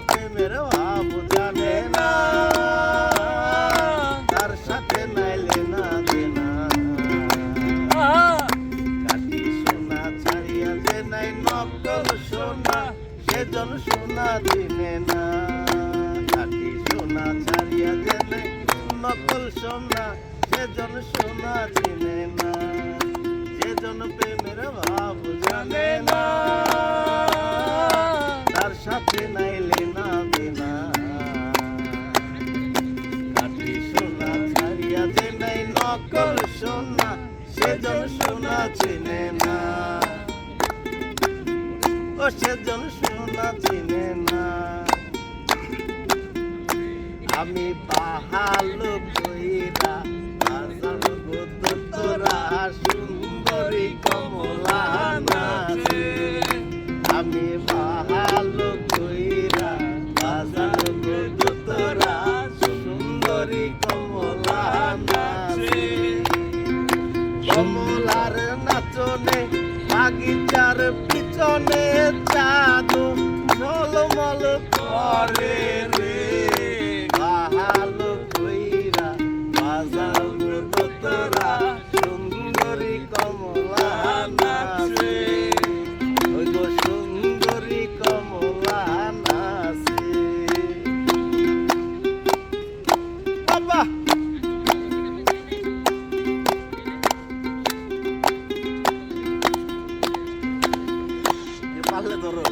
প্রেমের ভাব জানে না, তার সাথে নাইলে না দেনা। কাটি সোনা ছাড়িয়া যে নাই নকল সোনা, সেজন সোনা চিনে না। কাটি সোনা ছাড়িয়া যে নাই নকল সোনা, সেজন সোনা চিনে না। সেজন প্রেমের ভাব জানে না, তার সাথে নাইলে না দেনা। কাটি সোনা ছাড়িয়া যে নাই নকল সোনা, সেজন সোনা চিনে না। ও সেজন সোনা চিনে না। আমি বাহালো কইরা বাজার গো তোরা সুন্দরী কমলা নাচে। আমি বাহালো কইরা বাজার গো তোরা সুন্দরী কমলা নাচে। কমলার নাচনে বাগিচার পিছনে জাদু ঝলমল করে রে। বাহালো কইরা বাজার গো তোরা সুন্দরী কমলা নাচে। ওই গো সুন্দরী কমলা নাচে। বাবা পারলে ধরো।